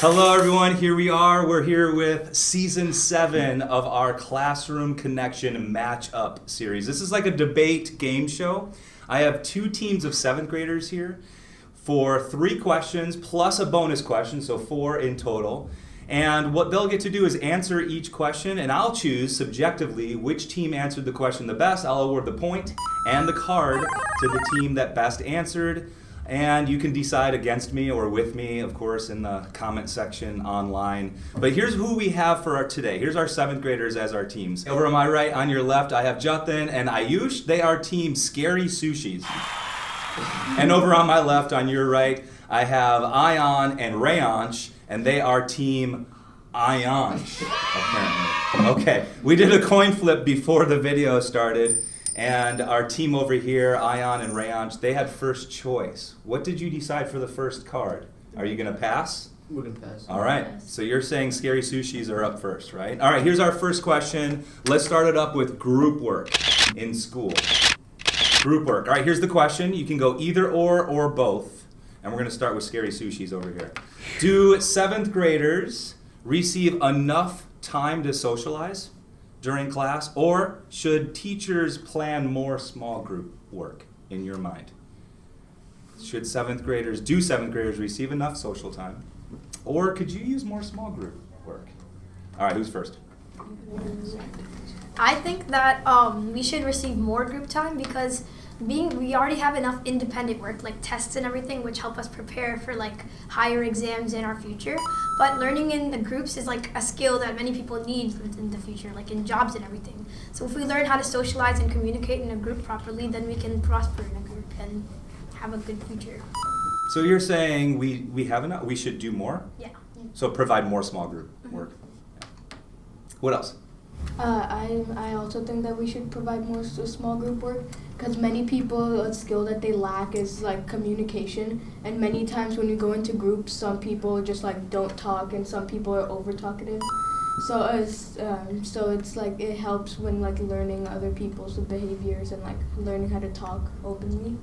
Hello everyone, here we are. We're here with season 7 of our Classroom Connection Match-Up series. This is like a debate game show. I have 2 teams of 7th graders here for 3 questions plus a bonus question, so 4 in total. And what they'll get to do is answer each question, and I'll choose subjectively which team answered the question the best. I'll award the point and the card to the team that best answered. And you can decide against me or with me, of course, in the comment section online. But here's who we have for today. Here's our 7th graders as our teams. Over on my right, on your left, I have Jatin and Ayush. They are team Scary Sushis. And over on my left, on your right, I have Aayan and Reyansh, and they are team Reyansh, apparently. Okay, we did a coin flip before the video started. And our team over here, Aayan and Reyansh, they had first choice. What did you decide for the first card? Are you going to pass? We're going to pass. All right. So you're saying Scary Sushis are up first, right? All right, here's our first question. Let's start it up with group work in school. Group work. All right, here's the question. You can go either or both. And we're going to start with Scary Sushis over here. Do 7th graders receive enough time to socialize during class, or should teachers plan more small group work in your mind? Should 7th graders receive enough social time, or could you use more small group work? All right, who's first? I think that we should receive more group time because we already have enough independent work like tests and everything, which help us prepare for like higher exams in our future. But learning in the groups is like a skill that many people need in the future, like in jobs and everything. So if we learn how to socialize and communicate in a group properly, then we can prosper in a group and have a good future. So you're saying we have enough, we should do more? Yeah. So provide more small group work. What else? I also think that we should provide more small group work because many people, a skill that they lack is like communication, and many times when you go into groups, some people just like don't talk and some people are over talkative. So it's like it helps when like learning other people's behaviors and like learning how to talk openly.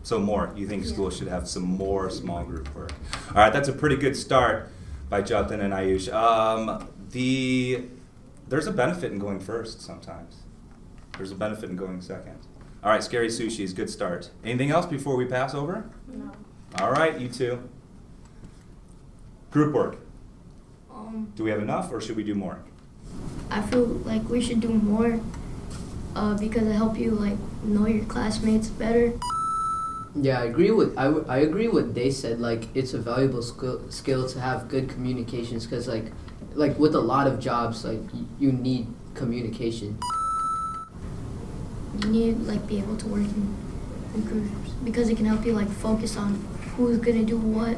So more, you think school should have some more small group work. All right, that's a pretty good start by Jatin and Ayush. There's a benefit in going first sometimes. There's a benefit in going second. All right, Scary Sushis, good start. Anything else before we pass over? No. All right, you two. Group work. Do we have enough or should we do more? I feel like we should do more because it helps you like know your classmates better. Yeah, I agree with what they said. Like, it's a valuable skill to have good communications because like with a lot of jobs, like you need communication. You need like be able to work in groups because it can help you like focus on who's gonna do what,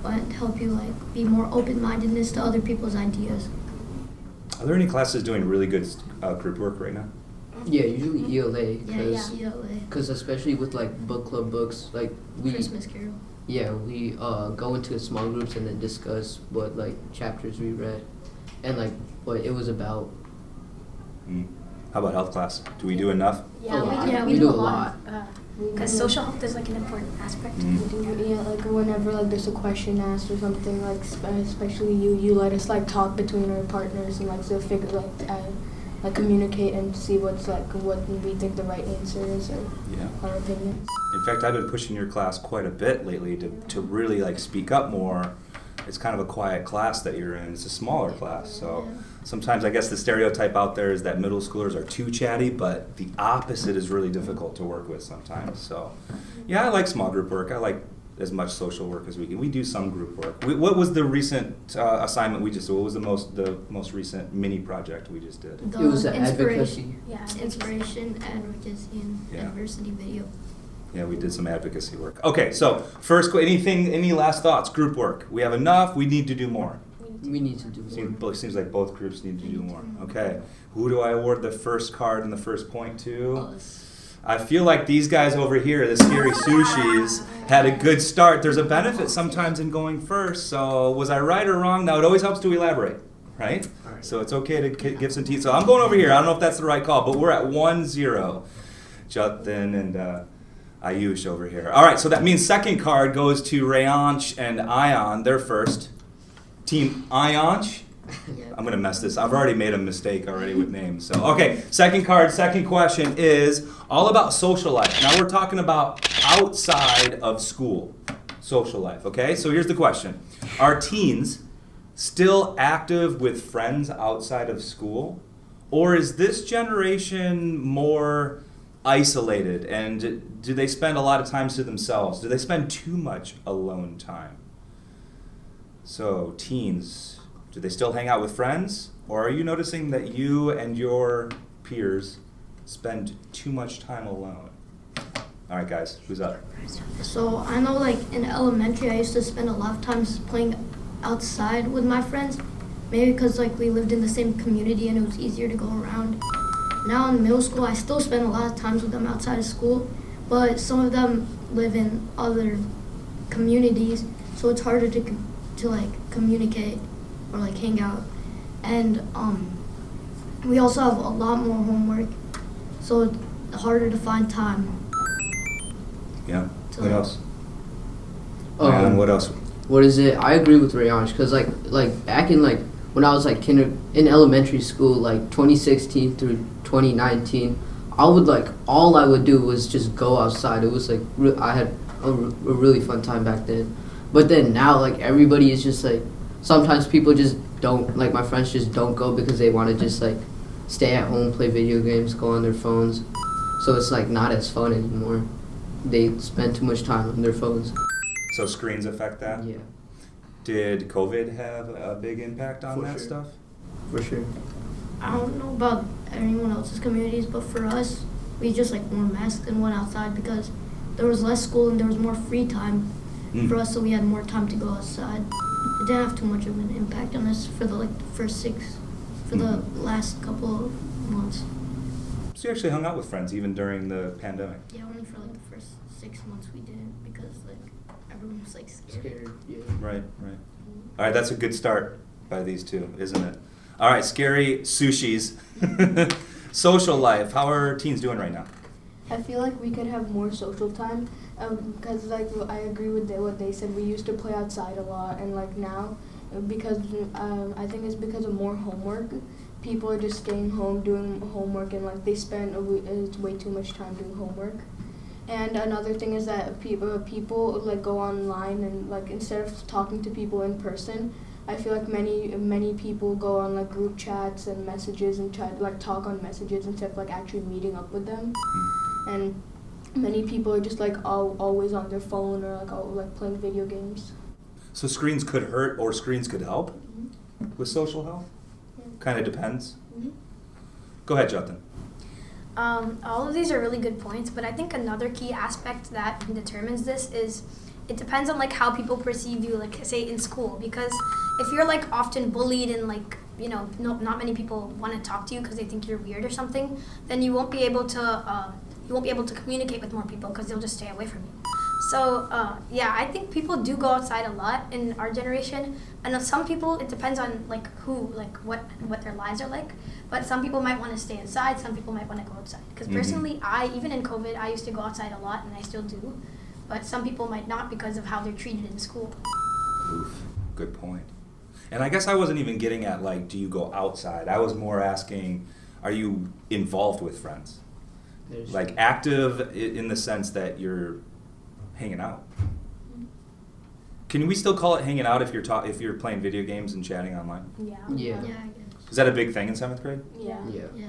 but help you like be more open-mindedness to other people's ideas. Are there any classes doing really good group work right now? Yeah, usually ELA. Yeah. Because especially with like book club books, like we Christmas Carol. Yeah, we go into small groups and then discuss what like chapters we read and like what it was about. How about health class? Do we do enough? Yeah, we do a lot. Because social health is like an important aspect. Yeah, like whenever like there's a question asked or something, like especially you let us like talk between our partners and like to figure like communicate and see what we think the right answer is or our opinions. In fact, I've been pushing your class quite a bit lately to really like speak up more. It's kind of a quiet class that you're in. It's a smaller class, so sometimes I guess the stereotype out there is that middle schoolers are too chatty, but the opposite is really difficult to work with sometimes. So yeah, I like small group work. I like as much social work as we can. We do some group work. What was the recent assignment we just did? What was the most recent mini project we just did? It was an advocacy. Yeah, Inspiration, advocacy, and adversity video. Yeah, we did some advocacy work. Okay, so first, any last thoughts? Group work. We have enough. We need to do more. We need to do more. Seems like both groups need to do more. Okay, who do I award the first card and the first point to? I feel like these guys over here, the Scary Sushis, had a good start. There's a benefit sometimes in going first. So was I right or wrong? Now it always helps to elaborate, right? So it's okay to give some tea. So I'm going over here. I don't know if that's the right call, but we're at 1-0. Jatin and Ayush over here. All right, so that means second card goes to Reyansh and Aayan. They're first. Team Aayansh. Yeah. I'm going to mess this. I've already made a mistake already with names. So, okay, second card, second question is all about social life. Now we're talking about outside of school, social life, okay? So here's the question. Are teens still active with friends outside of school? Or is this generation more isolated? And do they spend a lot of time to themselves? Do they spend too much alone time? So, teens, do they still hang out with friends? Or are you noticing that you and your peers spend too much time alone? All right, guys, who's up? So I know, like in elementary, I used to spend a lot of time playing outside with my friends. Maybe because like we lived in the same community and it was easier to go around. Now in middle school, I still spend a lot of times with them outside of school, but some of them live in other communities, so it's harder to like communicate or like hang out. And we also have a lot more homework, so it's harder to find time. Yeah. So- What else? Ryan, what else? What is it? I agree with Reyansh because like back in like when I was like in elementary school, like 2016 through 2019, all I would do was just go outside. It was like I had a really fun time back then. But then now like everybody is just like sometimes people just don't like my friends just don't go because they want to just like stay at home, play video games, go on their phones. So it's like not as fun anymore. They spend too much time on their phones. So screens affect that? Yeah, Did COVID have a big impact on For that sure. stuff? for sure. I don't know about anyone else's communities, but for us, we just like wore masks and went outside because there was less school and there was more free time for us, so we had more time to go outside. It didn't have too much of an impact on us for the the last couple of months. So you actually hung out with friends even during the pandemic? Yeah, only for like the first 6 months we didn't because like everyone was like scared. Scared, yeah. Right. All right, that's a good start by these two, isn't it? All right, scary sushis. Social life. How are teens doing right now? I feel like we could have more social time because like I agree with what they said. We used to play outside a lot, and like now, because I think it's because of more homework. People are just staying home doing homework, and like they spend way too much time doing homework. And another thing is that people like go online and like instead of talking to people in person, I feel like many people go on like group chats and messages and try to like talk on messages instead of like actually meeting up with them. And many people are just like always on their phone or like playing video games. So screens could hurt or screens could help with social health? Kind of depends. Go ahead, Jatin. All of these are really good points, but I think another key aspect that determines this is it depends on like how people perceive you, like say in school, because if you're like often bullied and like not many people want to talk to you because they think you're weird or something, then you won't be able to communicate with more people because they'll just stay away from you. So yeah, I think people do go outside a lot in our generation, and some people it depends on like what their lives are like. But some people might want to stay inside, some people might want to go outside. Because personally, even in COVID, I used to go outside a lot, and I still do. But some people might not because of how they're treated in school. Oof, good point. And I guess I wasn't even getting at like, do you go outside? I was more asking, are you involved with friends? Like active in the sense that you're hanging out. Can we still call it hanging out if you're playing video games and chatting online? Yeah. Yeah. Yeah, I guess. Is that a big thing in 7th grade? Yeah. Yeah. Yeah.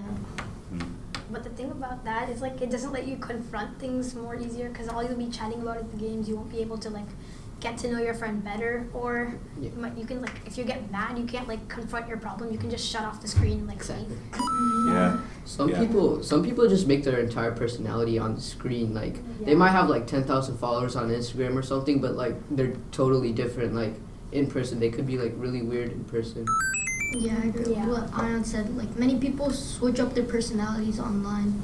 But the thing about that is like it doesn't let you confront things more easier because all you'll be chatting about is the games. You won't be able to like get to know your friend better, or Yeah. you can like if you get mad, you can't like confront your problem. You can just shut off the screen and like Exactly. leave. Yeah. Some people just make their entire personality on the screen. Like they Yeah. might have like 10,000 followers on Instagram or something, but like they're totally different. Like in person, they could be like really weird in person. Yeah, I agree Yeah. with what Aayan said. Like many people switch up their personalities online.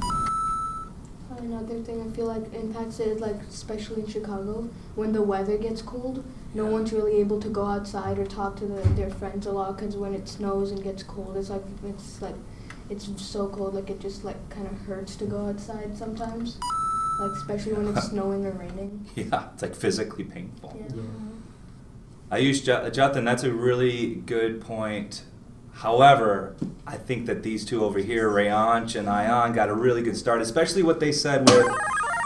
Another thing I feel like impacts it, like especially in Chicago, when the weather gets cold, no one's really able to go outside or talk to their friends a lot because when it snows and gets cold, it's so cold, like it just like kind of hurts to go outside sometimes. like especially when it's snowing or raining. Yeah, it's like physically painful. Yeah. Ayush Jatin, that's a really good point. However, I think that these two over here, Reyansh and Aayan, got a really good start, especially what they said with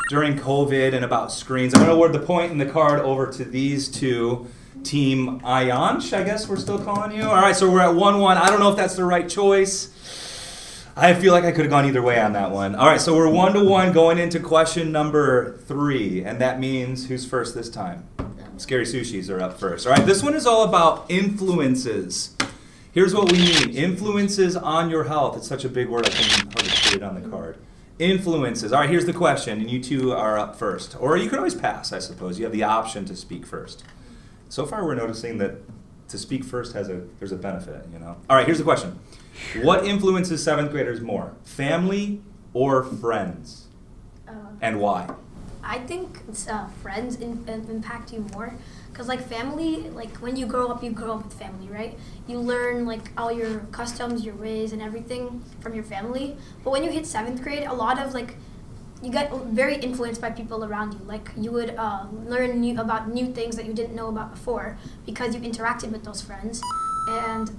during COVID and about screens. I'm going to award the point and the card over to these two. Team Ayansh, I guess we're still calling you. All right, so we're at 1-1. I don't know if that's the right choice. I feel like I could have gone either way on that one. All right, so we're 1-1 going into question number 3, and that means who's first this time? Scary Sushis are up first. All right, this one is all about influences. Here's what we mean. Influences on your health. It's such a big word I can hardly put it on the card. Influences. All right, here's the question, and you two are up first. Or you can always pass, I suppose. You have the option to speak first. So far, we're noticing that to speak first there's a benefit, you know. All right, here's the question. What influences 7th graders more, family or friends? And why? I think it's, friends impact you more. Because, like, family, like, when you grow up with family, right? You learn, like, all your customs, your ways, and everything from your family. But when you hit 7th grade, a lot of, like, you get very influenced by people around you. Like, you would learn about new things that you didn't know about before because you interacted with those friends. And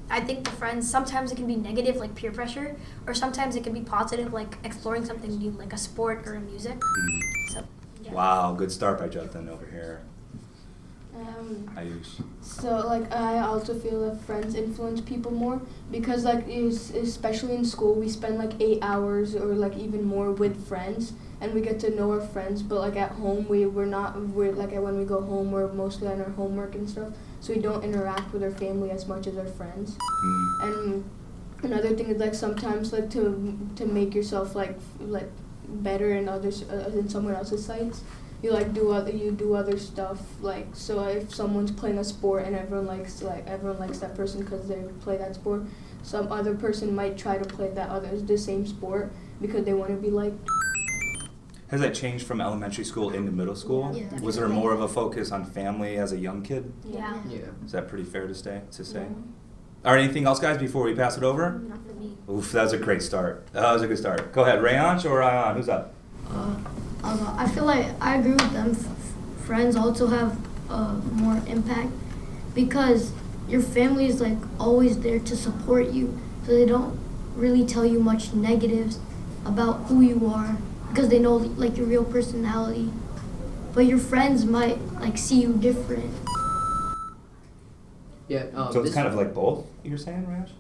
I think the friends, sometimes it can be negative, like peer pressure, or sometimes it can be positive, like exploring something new, like a sport or a music. So, yeah. Wow, good start by Jatin over here. Ayush. So like I also feel that friends influence people more because like especially in school we spend like 8 hours or like even more with friends and we get to know our friends, but like at home we're like when we go home we're mostly on our homework and stuff, so we don't interact with our family as much as our friends. And another thing is like sometimes like to make yourself like better in others in someone else's sights, you do other stuff, like so if someone's playing a sport and everyone likes that person because they play that sport, some other person might try to play the same sport because they want to be liked. Has that changed from elementary school into middle school? Yeah, Was there more of a focus on family as a young kid? Yeah. Is that pretty fair to say? All right, anything else, guys, before we pass it over? Not for me. Oof, that was a great start. That was a good start. Go ahead, Reyansh or Aayan? Who's up? I feel like I agree with them. Friends also have more impact because your family is like always there to support you, so they don't really tell you much negatives about who you are because they know like your real personality. But your friends might like see you different. Yeah. So it's kind of like both, you're saying, Reyansh?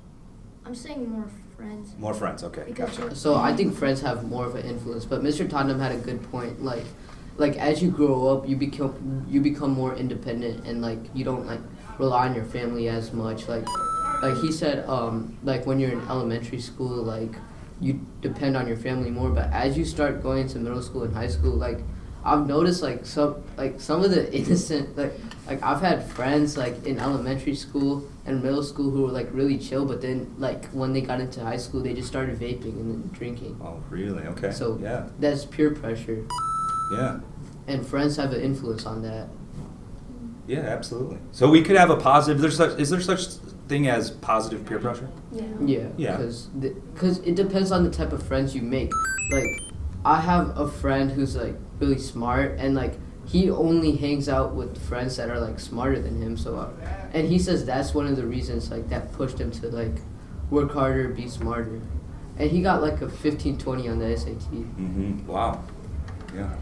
I'm saying more friends. More friends, okay, Because gotcha. So I think friends have more of an influence, but Mr. Tottenham had a good point. Like as you grow up, you become more independent, and like you don't like rely on your family as much. Like he said, like when you're in elementary school, like you depend on your family more. But as you start going into middle school and high school, like I've noticed like some of the innocent like I've had friends like in elementary school and middle school who were like really chill, but then like when they got into high school they just started vaping and then drinking. Oh, really? Okay. So yeah, that's peer pressure. Yeah. And friends have an influence on that. Yeah, absolutely. So we could have a positive. Is there such thing as positive peer pressure? Yeah. Yeah. Because it depends on the type of friends you make. Like I have a friend who's like really smart, and like he only hangs out with friends that are like smarter than him. So and he says that's one of the reasons like that pushed him to like work harder, be smarter. And he got like a 15-20 on the SAT. Mm-hmm. Wow. Yeah.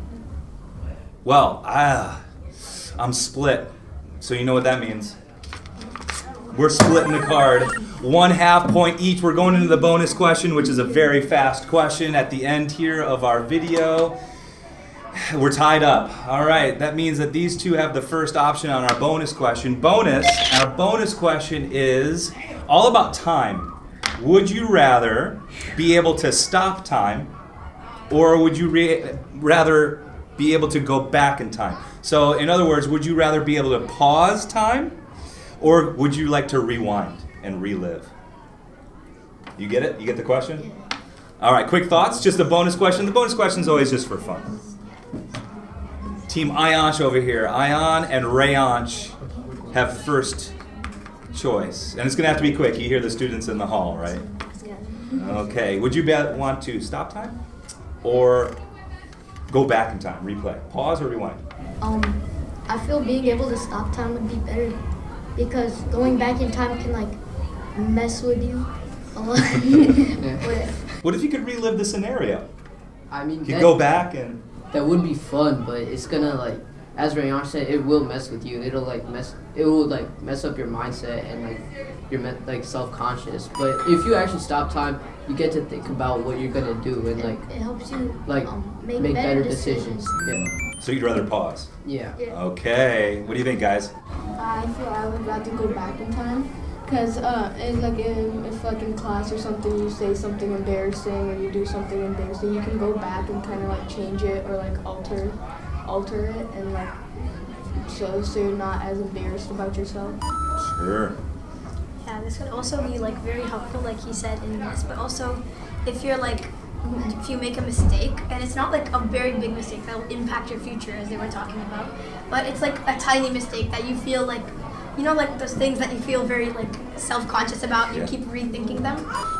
Well, I'm split. So you know what that means. We're splitting the card. 1/2 point each. We're going into the bonus question, which is a very fast question at the end here of our video. We're tied up. All right, that means that these two have the first option on our bonus question. Our bonus question is all about time. Would you rather be able to stop time, or would you rather be able to go back in time? So in other words, would you rather be able to pause time, or would you like to rewind and relive? You get it? You get the question? Yeah. All right, quick thoughts. Just a bonus question. The bonus question is always just for fun. Team Ayansh over here. Aayan and Reyansh have first choice. And it's going to have to be quick. You hear the students in the hall, right? Yeah. Okay. Would you want to stop time or Go back in time, replay. Pause or rewind? I feel being able to stop time would be better because going back in time can like mess with you a lot. But What if you could relive the scenario? I mean, You could go back and... that would be fun, but it's gonna like, as Reyansh said, it will mess with you. It will mess up your mindset and like you're like self-conscious. But if you actually stop time, you get to think about what you're gonna do and like it helps you like make better decisions. So you'd rather pause? Yeah. Okay. What do you think, guys? I feel I would rather go back in time. Because it's like if like in class or something you say something embarrassing or you do something embarrassing, you can go back and kind of like change it or like alter it and like so you're not as embarrassed about yourself. Sure. Yeah, this would also be like very helpful, like he said in this. But also, if you're like, if you make a mistake, and it's not like a very big mistake that will impact your future, as they were talking about, but it's like a tiny mistake that you feel like, you know, like those things that you feel very like self-conscious about, you keep rethinking them.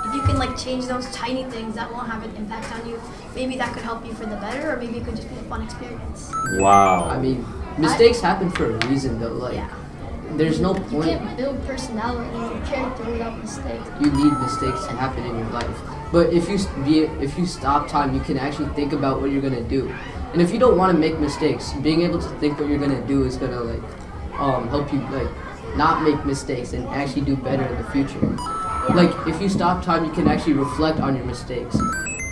If you can like change those tiny things, that won't have an impact on you. Maybe that could help you for the better, or maybe it could just be a fun experience. Wow. I mean, mistakes happen for a reason though. Like, there's no You point. can't build personality or character without mistakes. You need mistakes to happen in your life. But if you stop time, you can actually think about what you're gonna do. And if you don't want to make mistakes, being able to think what you're gonna do is gonna like help you like not make mistakes and actually do better in the future. Like if you stop time, you can actually reflect on your mistakes.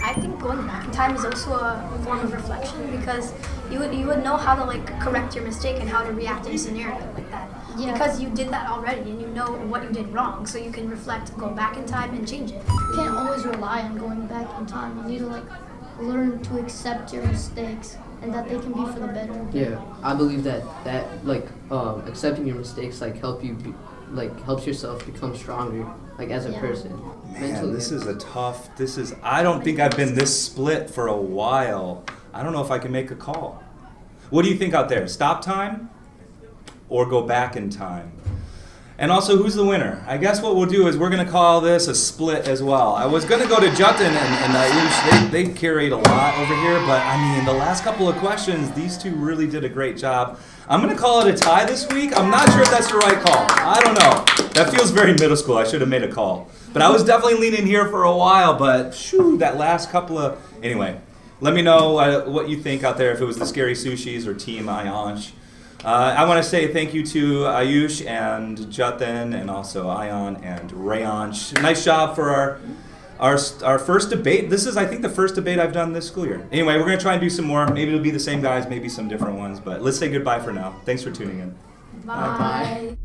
I think going back in time is also a form of reflection because you would know how to like correct your mistake and how to react in a scenario like that. Yeah. Because you did that already and you know what you did wrong, so you can reflect, go back in time and change it. You can't always rely on going back in time. You need to like learn to accept your mistakes and that they can be for the better. Yeah, I believe that like accepting your mistakes like helps yourself become stronger like as a person. Man, I don't think I've been this split for a while. I don't know if I can make a call. What do you think out there? Stop time or go back in time? And also, who's the winner? I guess what we'll do is we're going to call this a split as well. I was going to go to Jatin and Ayush. They carried a lot over here, but I mean, the last couple of questions, these two really did a great job. I'm going to call it a tie this week. I'm not sure if that's the right call. I don't know. That feels very middle school. I should have made a call. But I was definitely leaning here for a while, but shoo, that last couple of... Anyway, let me know what you think out there, if it was the Scary Sushis or Team Ayansh. I want to say thank you to Ayush and Jatin and also Aayan and Reyansh. Nice job for our first debate. This is, I think, the first debate I've done this school year. Anyway, we're going to try and do some more. Maybe it'll be the same guys, maybe some different ones. But let's say goodbye for now. Thanks for tuning in. Bye.